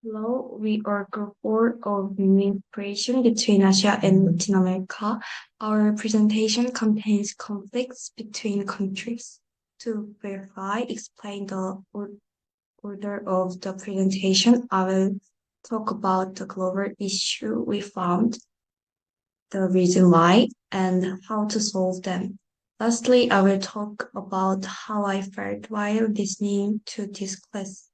Hello, we are group four of migration between Asia and Latin America. Our presentation contains conflicts between countries. To verify, explain the order of the presentation, I will talk about the global issue we found, the reason why, and how to solve them. Lastly, I will talk about how I felt while listening to this class.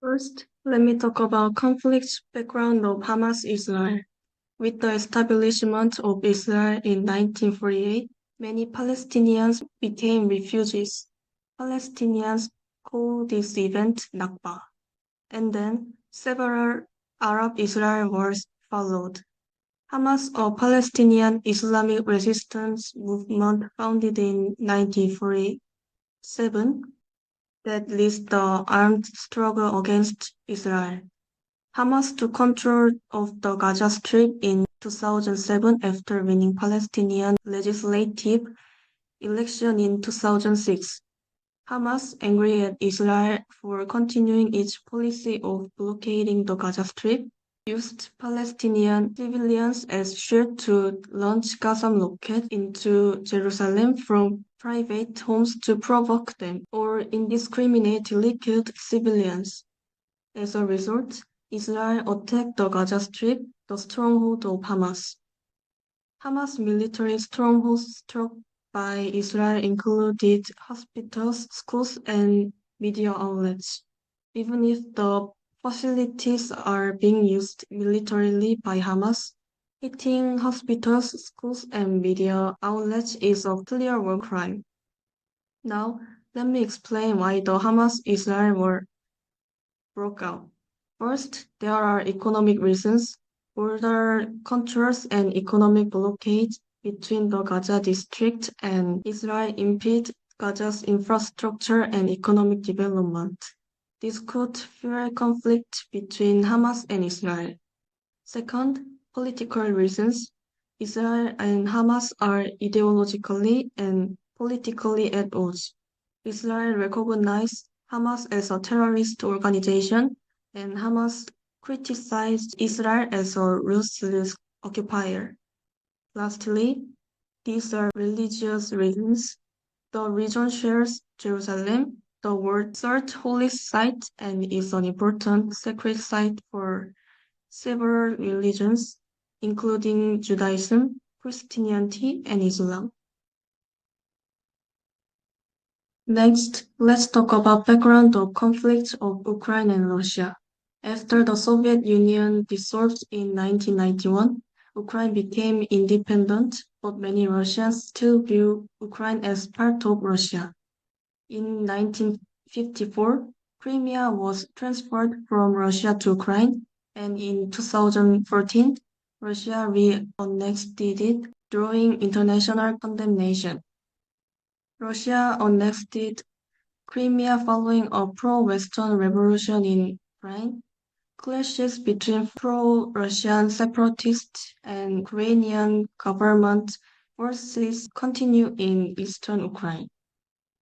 First, let me talk about conflict background of Hamas-Israel. With the establishment of Israel in 1948, many Palestinians became refugees. Palestinians call this event Nakba. And then several Arab-Israel wars followed. Hamas, a Palestinian Islamic resistance movement founded in 1947, that leads the armed struggle against Israel. Hamas took control of the Gaza Strip in 2007 after winning Palestinian legislative election in 2006. Hamas, angry at Israel for continuing its policy of blockading the Gaza Strip, used Palestinian civilians as shield to launch Qassam rockets into Jerusalem from private homes to provoke them, or indiscriminately killed civilians. As a result, Israel attacked the Gaza Strip, the stronghold of Hamas. Hamas military strongholds struck by Israel included hospitals, schools, and media outlets. Even if the facilities are being used militarily by Hamas, hitting hospitals, schools, and media outlets is a clear war crime. Now, let me explain why the Hamas-Israel war broke out. First, there are economic reasons, border controls and economic blockade between the Gaza district and Israel impede Gaza's infrastructure and economic development. This could fuel conflict between Hamas and Israel. Second, political reasons. Israel and Hamas are ideologically and politically at odds. Israel recognized Hamas as a terrorist organization, and Hamas criticized Israel as a ruthless occupier. Lastly, these are religious reasons. The region shares Jerusalem, the world's third holy site, and is an important sacred site for several religions, including Judaism, Christianity, and Islam. Next, let's talk about background of conflict of Ukraine and Russia. After the Soviet Union dissolved in 1991, Ukraine became independent, but many Russians still view Ukraine as part of Russia. In 1954, Crimea was transferred from Russia to Ukraine, and in 2014, Russia re-annexed it, drawing international condemnation. Russia annexed Crimea following a pro-Western revolution in Ukraine. Clashes between pro-Russian separatists and Ukrainian government forces continue in eastern Ukraine.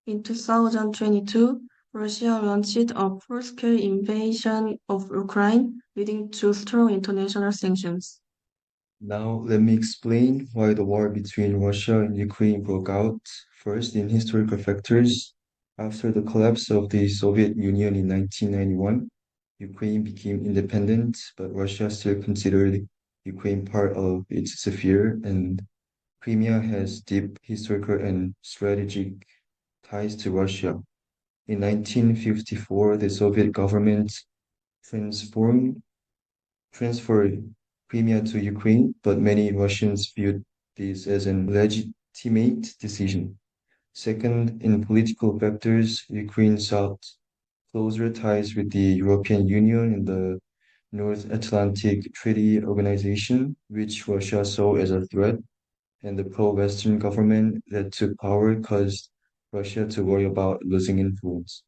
In 2022, Russia launched a full-scale invasion of Ukraine, leading to strong international sanctions. Now, let me explain why the war between Russia and Ukraine broke out. First, in historical factors, after the collapse of the Soviet Union in 1991, Ukraine became independent, but Russia still considered Ukraine part of its sphere, and Crimea has deep historical and strategic ties to Russia. In 1954, the Soviet government transformed transferred Crimea to Ukraine, but many Russians viewed this as an legitimate decision. Second, in political factors, Ukraine sought closer ties with the European Union and the North Atlantic Treaty Organization, which Russia saw as a threat, and the pro-Western government that took power caused Russia to worry about losing influence.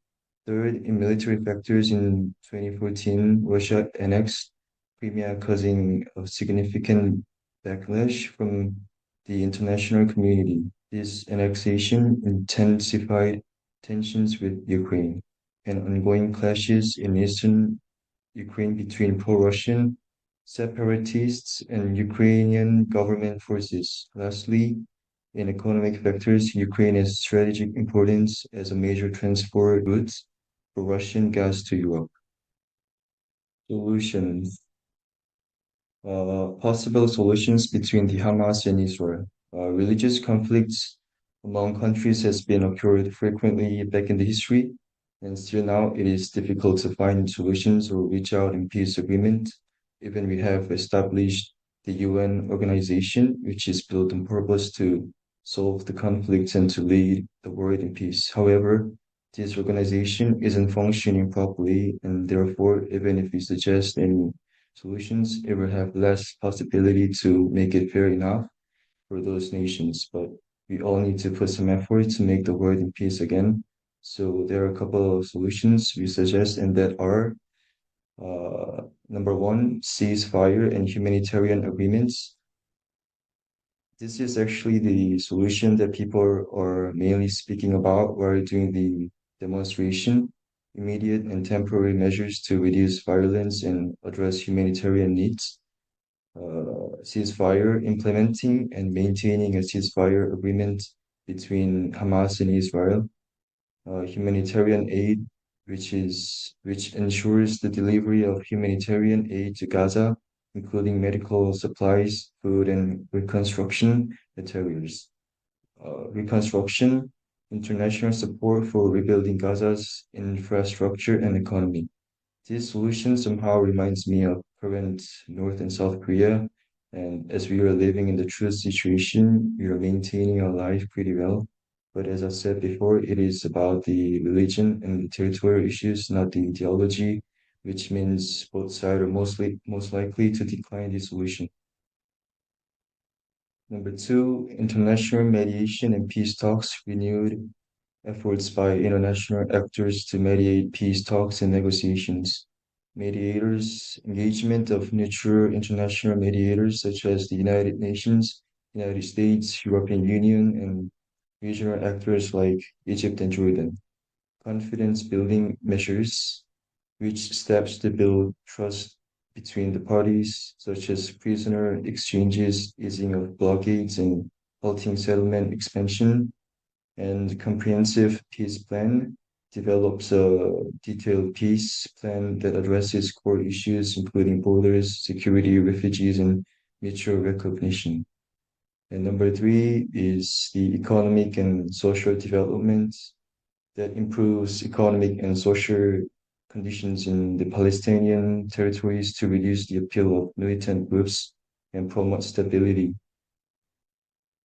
Third, in military factors, in 2014, Russia annexed Crimea, causing a significant backlash from the international community. This annexation intensified tensions with Ukraine. and ongoing clashes in eastern Ukraine between pro-Russian separatists and Ukrainian government forces. Lastly, in economic factors, Ukraine has strategic importance as a major transport route for Russian gas to Europe. Solutions. Possible solutions between the Hamas and Israel. Religious conflicts among countries has been occurred frequently back in the history, and still now it is difficult to find solutions or reach out in peace agreement. Even we have established the UN organization, which is built on purpose to solve the conflicts and to lead the world in peace. However, this organization isn't functioning properly, and therefore, even if we suggest any solutions, it will have less possibility to make it fair enough for those nations. But we all need to put some effort to make the world in peace again. So there are a couple of solutions we suggest, and that are number one, ceasefire and humanitarian agreements. This is actually the solution that people are mainly speaking about while doing the demonstration. Immediate and temporary measures to reduce violence and address humanitarian needs. Ceasefire, implementing and maintaining a ceasefire agreement between Hamas and Israel. Humanitarian aid, which ensures the delivery of humanitarian aid to Gaza, including medical supplies, food, and reconstruction materials. Reconstruction, international support for rebuilding Gaza's infrastructure and economy. This solution somehow reminds me of current North and South Korea, and as we are living in the truth situation, we are maintaining our life pretty well. But as I said before, it is about the religion and the territorial issues, not the ideology, which means both sides are most likely to decline the solution. Number two, international mediation and peace talks renewed efforts by international actors to mediate peace talks and negotiations. Mediators, engagement of neutral international mediators such as the United Nations, United States, European Union, and regional actors like Egypt and Jordan. Confidence building measures, which steps to build trust between the parties, such as prisoner exchanges, easing of blockades, and halting settlement expansion, and comprehensive peace plan develops a detailed peace plan that addresses core issues, including borders, security, refugees, and mutual recognition. And number three is the economic and social development that improves economic and social conditions in the Palestinian territories to reduce the appeal of militant groups and promote stability.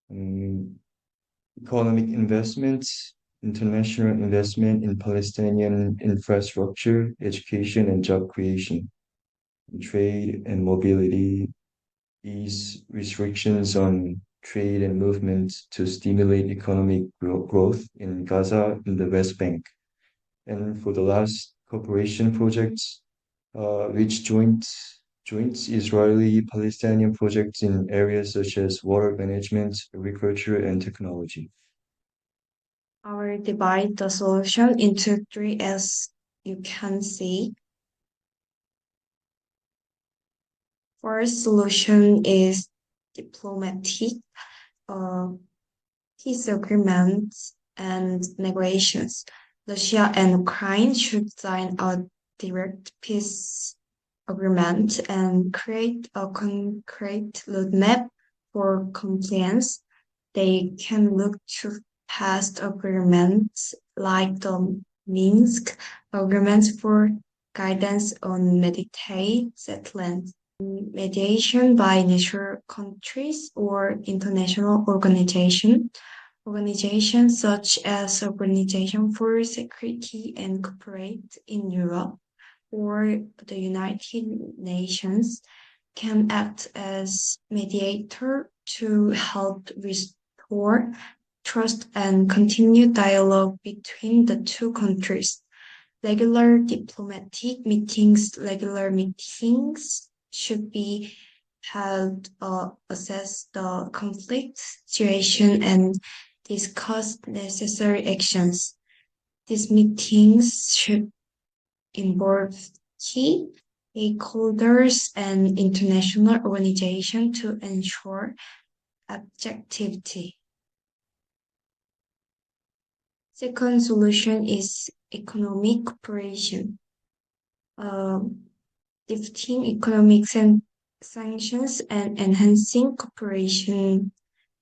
Um, Economic investments, international investment in Palestinian infrastructure, education, and job creation, trade and mobility, ease restrictions on trade and movement to stimulate economic growth in Gaza and the West Bank. And for the last cooperation projects, which joint Israeli-Palestinian projects in areas such as water management, agriculture, and technology. I will divide the solution into three as you can see. First solution is diplomatic, uh, peace agreements and negotiations. Russia and Ukraine should sign a direct peace agreement and create a concrete roadmap for compliance. They can look to past agreements like the Minsk agreements for guidance on Medicaid settlements, mediation by neutral countries or international organizations such as Organization for Security and Cooperation in Europe or the United Nations can act as mediator to help restore trust and continue dialogue between the two countries. Regular meetings should be held assess the conflict situation and discuss necessary actions. These meetings should involve key stakeholders and international organizations to ensure objectivity. Second solution is economic cooperation. Lifting economic sanctions and enhancing cooperation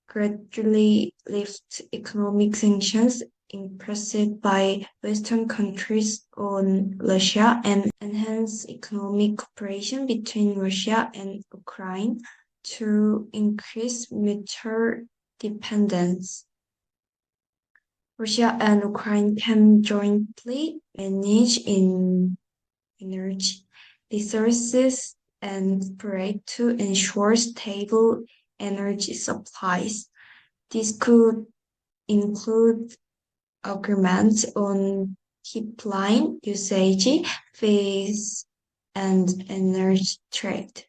gradually lift economic sanctions imposed by Western countries on Russia and enhance economic cooperation between Russia and Ukraine to increase mutual dependence. Russia and Ukraine can jointly manage in energy resources and operate to ensure stable energy supplies. This could include agreements on pipeline usage, fees, and energy trade.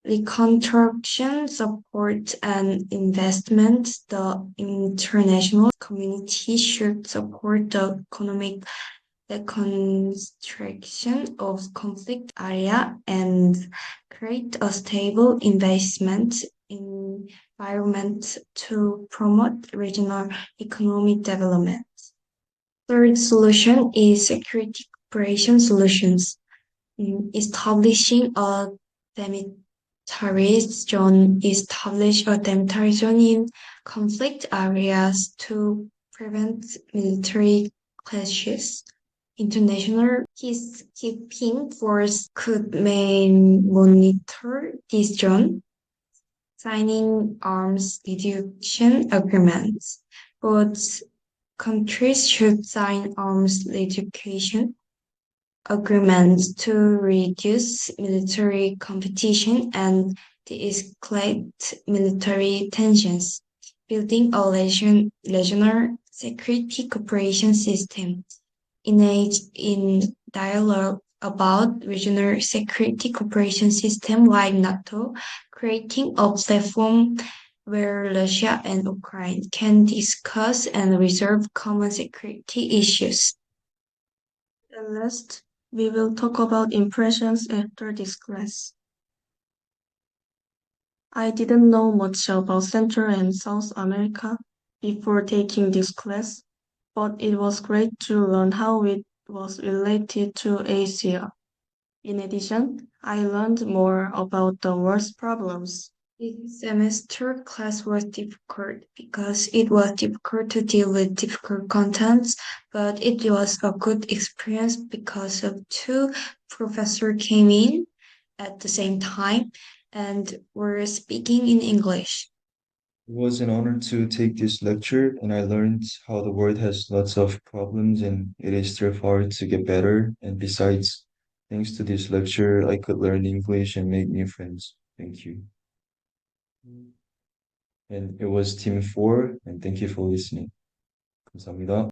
Reconstruction support and investment. The international community should support the economic reconstruction of conflict area and create a stable investment environment to promote regional economic development. Third solution is security cooperation solutions. Establishing a demilitarized zone in conflict areas to prevent military clashes. International peacekeeping force could monitor this zone, signing arms reduction agreements. Both countries should sign arms reduction agreements to reduce military competition and de-escalate military tensions, building a regional security cooperation system. In dialogue about regional security cooperation system like NATO, creating a platform where Russia and Ukraine can discuss and resolve common security issues. And last, we will talk about impressions after this class. I didn't know much about Central and South America before taking this class, but it was great to learn how it was related to Asia. In addition, I learned more about the world's problems. This semester class was difficult because it was difficult to deal with difficult contents, but it was a good experience because of two professors came in at the same time and were speaking in English. It was an honor to take this lecture, and I learned how the world has lots of problems and it is still hard to get better. And besides, thanks to this lecture, I could learn English and make new friends. Thank you. And it was Team 4, and thank you for listening. 감사합니다.